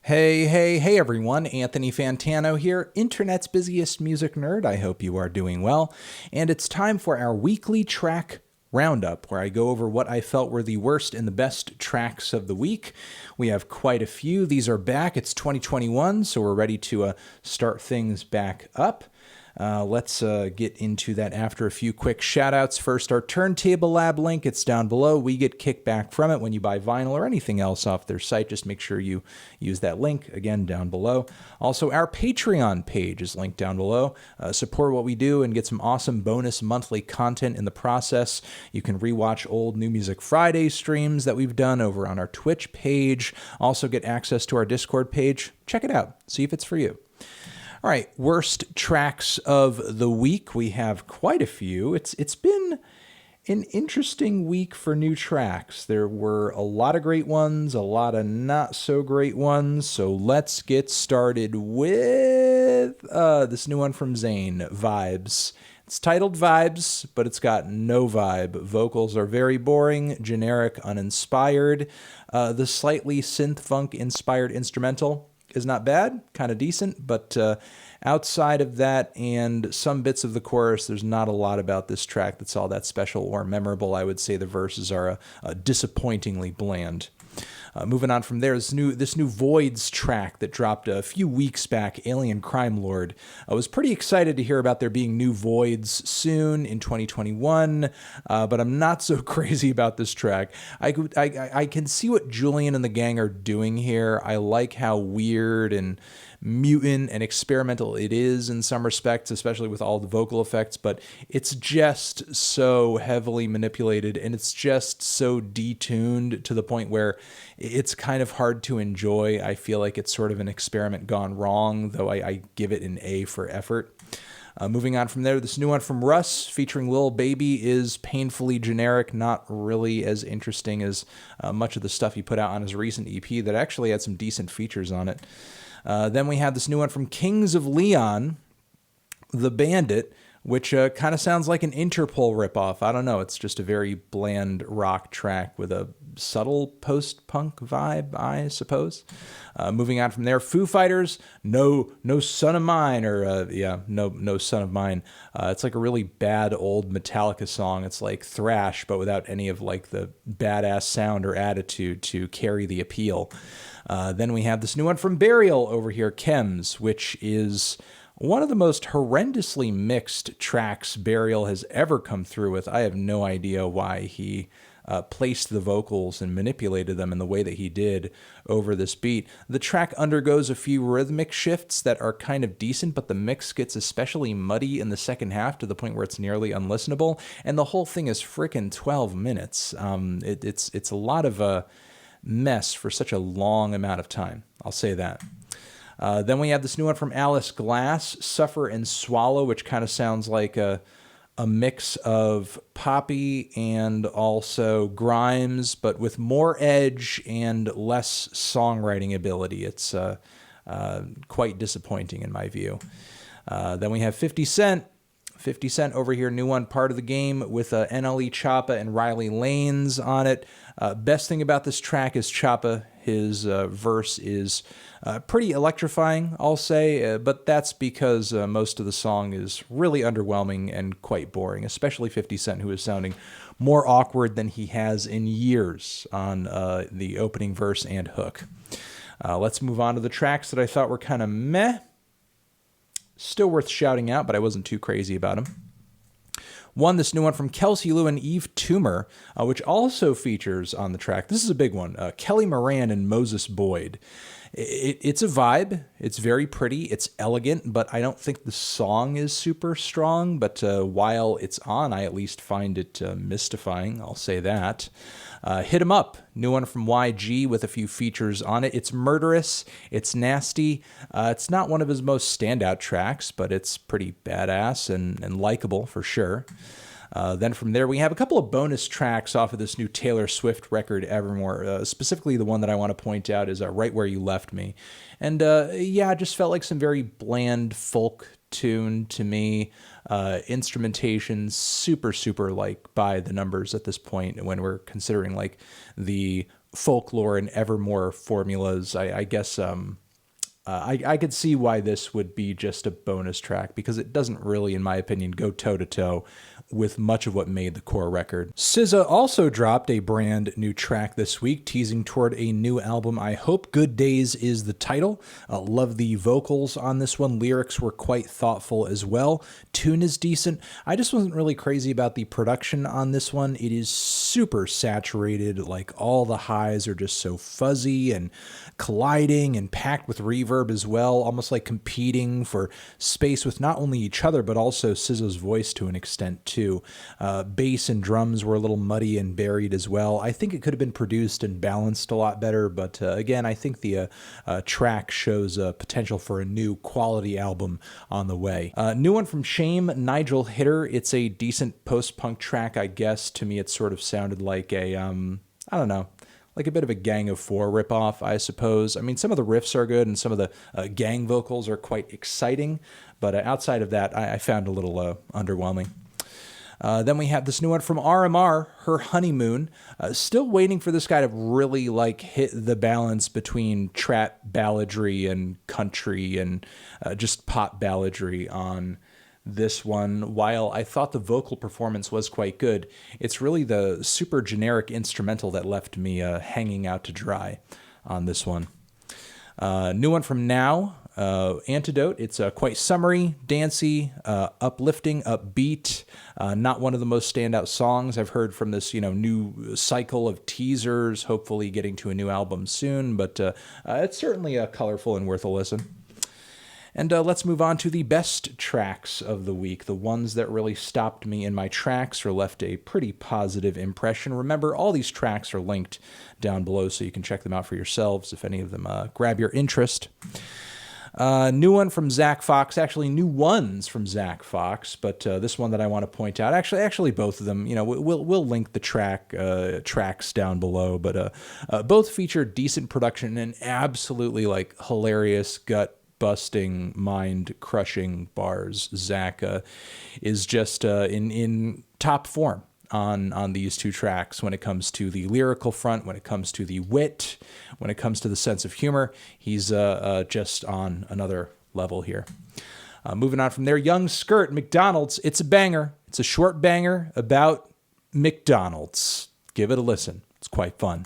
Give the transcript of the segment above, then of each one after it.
Hey everyone, Anthony Fantano here, internet's busiest music nerd. I hope you are doing well. And it's time for our weekly track roundup, where I go over what I felt were the worst and the best tracks of the week. We have quite a few. These are back. It's 2021, so we're ready to start things back up. Let's get into that after a few quick shout-outs. First, our Turntable Lab link. It's down below. We get kickback from it when you buy vinyl or anything else off their site. Just make sure you use that link, again, down below. Also, our Patreon page is linked down below. Support what we do and get some awesome bonus monthly content in the process. You can rewatch old New Music Friday streams that we've done over on our Twitch page. Also get access to our Discord page. Check it out. See if it's for you. All right, worst tracks of the week. We have quite a few. It's been an interesting week for new tracks. There were a lot of great ones, a lot of not so great ones. So let's get started with this new one from Zayn, Vibes. It's titled Vibes, but it's got no vibe. Vocals are very boring, generic, uninspired. The slightly synth-funk inspired instrumental is not bad, kind of decent, but outside of that and some bits of the chorus, there's not a lot about this track that's all that special or memorable. I would say the verses are disappointingly bland. Moving on from there, this new Voidz track that dropped a few weeks back, Alien Crime Lord. I was pretty excited to hear about there being new Voidz soon in 2021, but I'm not so crazy about this track. I can see what Julian and the gang are doing here. I like how weird and mutant and experimental it is in some respects, especially with all the vocal effects, but it's just so heavily manipulated and it's just so detuned to the point where it's kind of hard to enjoy. I feel like it's sort of an experiment gone wrong, though I give it an A for effort. Moving on from there, this new one from Russ featuring Lil Baby is painfully generic, not really as interesting as much of the stuff he put out on his recent EP that actually had some decent features on it. Then we have this new one from Kings of Leon, The Bandit, which kind of sounds like an Interpol ripoff. I don't know. It's just a very bland rock track with a subtle post-punk vibe, I suppose. Moving on from there, Foo Fighters, No Son of Mine, or No Son of Mine. It's like a really bad old Metallica song. It's like thrash, but without any of like the badass sound or attitude to carry the appeal. Then we have this new one from Burial over here, Chems, which is one of the most horrendously mixed tracks Burial has ever come through with. I have no idea why he placed the vocals and manipulated them in the way that he did over this beat. The track undergoes a few rhythmic shifts that are kind of decent, but the mix gets especially muddy in the second half to the point where it's nearly unlistenable, and the whole thing is frickin' 12 minutes. It's a lot of a mess for such a long amount of time. I'll say that. Then we have this new one from Alice Glass, Suffer and Swallow, which kind of sounds like a mix of poppy and also Grimes, but with more edge and less songwriting ability. It's quite disappointing in my view. Then we have 50 Cent. 50 Cent over here, new one, Part of the Game, with NLE Choppa and Riley Lanes on it. Best thing about this track is Choppa. His verse is pretty electrifying, I'll say, but that's because most of the song is really underwhelming and quite boring, especially 50 Cent, who is sounding more awkward than he has in years on the opening verse and hook. Let's move on to the tracks that I thought were kind of meh. Still worth shouting out, but I wasn't too crazy about them. One, this new one from Kelsey Lu Yves Tumor, which also features on the track. This is a big one. Kelly Moran and Moses Boyd. It's a vibe. It's very pretty. It's elegant, but I don't think the song is super strong. But while it's on, I at least find it mystifying. I'll say that. Hit 'Em Up, new one from YG with a few features on it. It's murderous. It's nasty. It's not one of his most standout tracks, but it's pretty badass and likable for sure. Then from there, we have a couple of bonus tracks off of this new Taylor Swift record, Evermore. Specifically, the one that I want to point out is Right Where You Left Me. And yeah, it just felt like some very bland folk tune to me. Instrumentation super like by the numbers at this point when we're considering like the folklore and evermore formulas, I guess I could see why this would be just a bonus track, because it doesn't really, in my opinion, go toe-to-toe with much of what made the core record. SZA also dropped a brand new track this week, teasing toward a new album. I Hope Good Days is the title. Love the vocals on this one. Lyrics were quite thoughtful as well. Tune is decent. I just wasn't really crazy about the production on this one. It is super saturated. Like, all the highs are just so fuzzy and colliding and packed with reverb as well, almost like competing for space with not only each other, but also SZA's voice to an extent too. Bass and drums were a little muddy and buried as well. I think it could have been produced and balanced a lot better, but again, I think the track shows potential for a new quality album on the way. New one from Shame, Nigel Hitter. It's a decent post-punk track, I guess. To me, it sort of sounded like a, I don't know, like a bit of a Gang of Four ripoff, I suppose. I mean, some of the riffs are good and some of the gang vocals are quite exciting, but outside of that, I found a little underwhelming. Then we have this new one from RMR, Her Honeymoon. Still waiting for this guy to really like hit the balance between trap balladry and country and just pop balladry on this one. While I thought the vocal performance was quite good, it's really the super generic instrumental that left me hanging out to dry on this one. New one from Now, Antidote. It's quite summery, dancey, uplifting, upbeat. Not one of the most standout songs I've heard from this, new cycle of teasers, hopefully getting to a new album soon, but it's certainly colorful and worth a listen. And let's move on to the best tracks of the week, the ones that really stopped me in my tracks or left a pretty positive impression. Remember, all these tracks are linked down below, so you can check them out for yourselves if any of them grab your interest. New one from Zack Fox, actually new ones from Zack Fox, but this one that I want to point out, actually both of them, we'll link the tracks down below, but both feature decent production and absolutely like hilarious gut-busting, mind-crushing bars. Zack is just in top form on these two tracks when it comes to the lyrical front, when it comes to the wit, when it comes to the sense of humor. He's just on another level here. Moving on from there, Young Skrrt, McDonald's. It's a banger. It's a short banger about McDonald's. Give it a listen. It's quite fun.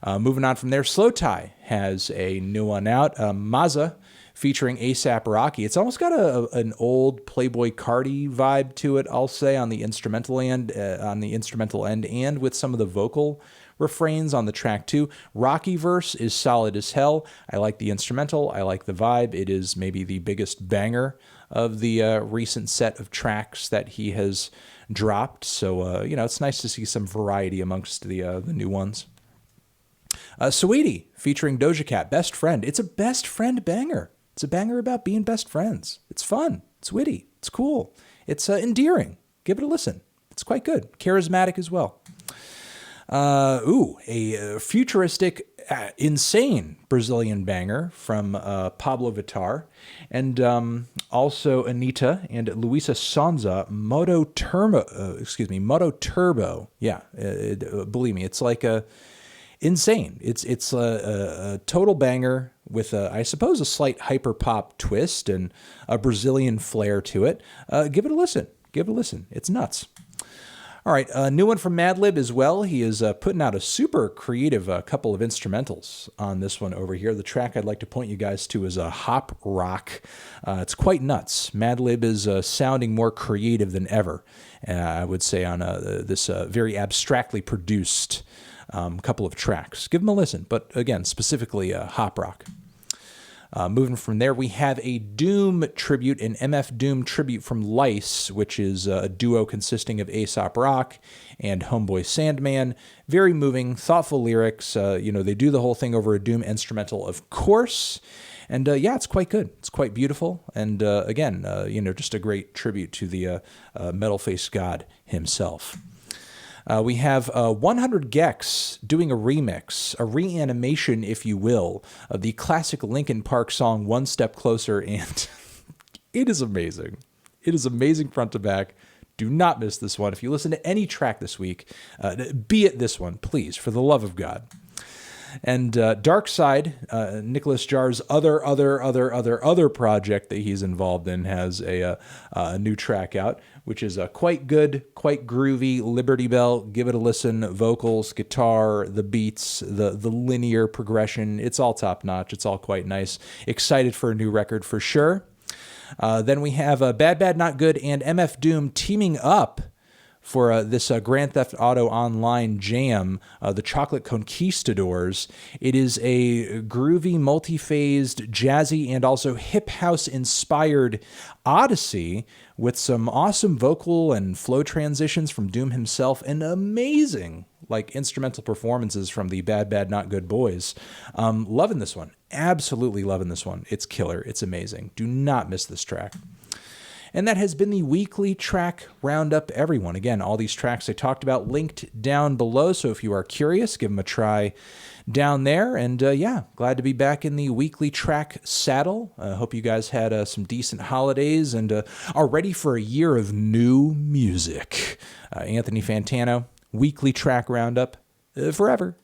Moving on from there, slowthai has a new one out, MAZZA, featuring Aesop Rocky. It's almost got an old Playboi Carti vibe to it, I'll say, on the instrumental end, and with some of the vocal refrains on the track too. Rocky verse is solid as hell. I like the instrumental. I like the vibe. It is maybe the biggest banger of the recent set of tracks that he has dropped. So it's nice to see some variety amongst the new ones. Saweetie featuring Doja Cat, Best Friend. It's a best friend banger. It's a banger about being best friends. It's fun. It's witty. It's cool. It's endearing. Give it a listen. It's quite good. Charismatic as well. A futuristic, insane Brazilian banger from Pablo Vittar. And also Anitta and Luísa Sonza, MODO Turbo. Yeah, believe me, it's like insane. It's a total banger with, I suppose, a slight hyper-pop twist and a Brazilian flair to it. Give it a listen. Give it a listen. It's nuts. All right, a new one from Madlib as well. He is putting out a super creative couple of instrumentals on this one over here. The track I'd like to point you guys to is a Hopprock. It's quite nuts. Madlib is sounding more creative than ever, I would say, on this very abstractly produced couple of tracks. Give them a listen, but again, specifically Hopprock. Moving from there, we have a Doom tribute, an MF Doom tribute from Lice, which is a duo consisting of Aesop Rock and Homeboy Sandman. Very moving, thoughtful lyrics. They do the whole thing over a Doom instrumental, of course. And it's quite good. It's quite beautiful. And again, just a great tribute to the metal-faced god himself. We have 100 gecs doing a remix, a reanimation, if you will, of the classic Linkin Park song One Step Closer, and it is amazing. It is amazing front to back. Do not miss this one. If you listen to any track this week, be it this one, please, for the love of God. And Darkside, Nicholas Jar's other project that he's involved in, has a new track out, which is quite good, quite groovy. Liberty Bell, give it a listen. Vocals, guitar, the beats, the linear progression. It's all top notch. It's all quite nice. Excited for a new record for sure. Then we have Bad Bad Not Good and MF Doom teaming up for this Grand Theft Auto Online jam, the Chocolate Conquistadors. It is a groovy, multi-phased, jazzy, and also hip house inspired odyssey with some awesome vocal and flow transitions from Doom himself and amazing instrumental performances from the Bad Bad Not Good boys. Loving this one. Absolutely loving this one. It's killer. It's amazing. Do not miss this track. And that has been the weekly track roundup, everyone. Again, all these tracks I talked about linked down below, so if you are curious, give them a try down there. And yeah, glad to be back in the weekly track saddle. Hope you guys had some decent holidays and are ready for a year of new music. Anthony Fantano, weekly track roundup, forever.